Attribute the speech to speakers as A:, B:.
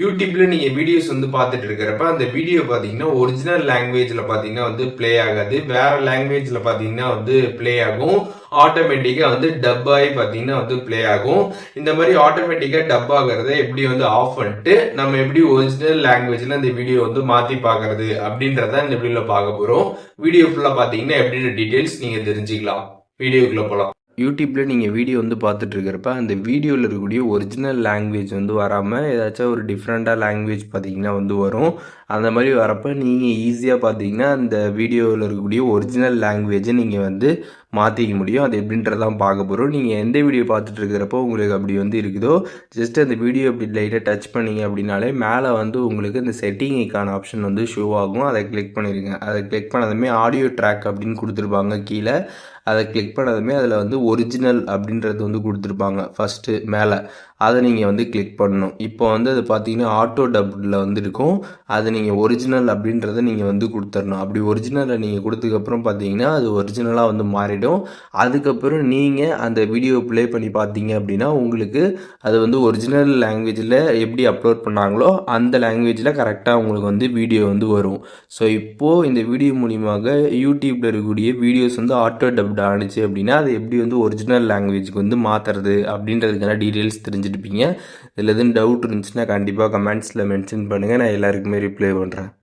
A: யூடியூப்ல நீங்க வீடியோஸ் பார்த்துட்டு இருக்கிறப்ப அந்த வீடியோ பாத்தீங்கன்னா ஒரிஜினல் லாங்குவேஜ்ல பாத்தீங்கன்னா ப்ளே ஆகாது. வேற லாங்குவேஜ்ல பாத்தீங்கன்னா ப்ளே ஆகும். ஆட்டோமேட்டிக்கா டப் ஆகி பாத்தீங்கன்னா ப்ளே ஆகும். இந்த மாதிரி ஆட்டோமேட்டிக்கா டப் ஆகிறத எப்படி ஆஃப் பண்ணிட்டு நம்ம எப்படி ஒரிஜினல் லாங்குவேஜ்ல அந்த வீடியோ மாத்தி பாக்குறது அப்படின்றத இந்த வீடியோல பார்க்க போறோம். வீடியோ ஃபுல்லா பாத்தீங்கன்னா எப்படின்ற டீடைல்ஸ் நீங்க தெரிஞ்சுக்கலாம். வீடியோக்குள்ள போலாம். யூடியூப்ல நீங்கள் வீடியோ பார்த்துட்டு இருக்கிறப்ப அந்த வீடியோவில் இருக்கக்கூடிய ஒரிஜினல் லாங்குவேஜ் வராமல் ஏதாச்சும் ஒரு டிஃப்ரெண்ட்டாக லாங்குவேஜ் பார்த்தீங்கன்னா வரும். அந்த மாதிரி வரப்போ நீங்கள் ஈஸியாக பார்த்தீங்கன்னா அந்த வீடியோவில் இருக்கக்கூடிய ஒரிஜினல் லாங்குவேஜை நீங்கள் மாற்றிக்க முடியும். அது எப்படின்றதான் பார்க்க போகிறோம். நீங்கள் எந்த வீடியோ பார்த்துட்டு இருக்கிறப்போ உங்களுக்கு அப்படி இருக்குதோ ஜஸ்ட் அந்த வீடியோ அப்படி லைட்டாக டச் பண்ணிங்க அப்படின்னாலே மேலே உங்களுக்கு இந்த செட்டிங்கான ஆப்ஷன் ஷோ ஆகும். அதை கிளிக் பண்ணிடுங்க. அதை கிளிக் பண்ணதுமே ஆடியோ ட்ராக் அப்படின்னு கொடுத்துருப்பாங்க கீழே. அதை கிளிக் பண்ணதுமே அதில் ஒரிஜினல் அப்படின்றது கொடுத்துருப்பாங்க ஃபஸ்ட்டு மேலே. அதை நீங்கள் கிளிக் பண்ணணும். இப்போ அது பார்த்தீங்கன்னா ஆட்டோ டப்பில் இருக்கும். அது நீங்கள் ஒரிஜினல் அப்படின்றத நீங்கள் கொடுத்துடணும். அப்படி ஒரிஜினலை நீங்கள் கொடுத்ததுக்கப்புறம் பார்த்தீங்கன்னா அது ஒரிஜினலாக மாறிடும். அதுக்கப்புறம் நீங்கள் அந்த வீடியோ ப்ளே பண்ணி பார்த்தீங்க அப்படின்னா உங்களுக்கு அது ஒரிஜினல் லாங்குவேஜில் எப்படி அப்லோட் பண்ணாங்களோ அந்த லாங்குவேஜில் கரெக்டாக உங்களுக்கு வீடியோ வரும். ஸோ இப்போது இந்த வீடியோ மூலியமாக யூடியூப்பில் இருக்கக்கூடிய வீடியோஸ் ஆட்டோ டப்ட் ஆனிச்சு அப்படின்னா அது எப்படி ஒரிஜினல் லாங்குவேஜுக்கு மாற்றுறது அப்படின்றதுக்கான டீட்டெயில்ஸ் தெரிஞ்சுருப்பீங்க. இதில் எதுவும் டவுட் இருந்துச்சுன்னா கண்டிப்பாக கமெண்ட்ஸில் மென்ஷன் பண்ணுங்கள். நான் எல்லாருக்குமே ரிப்ளை பண்ணுறேன்.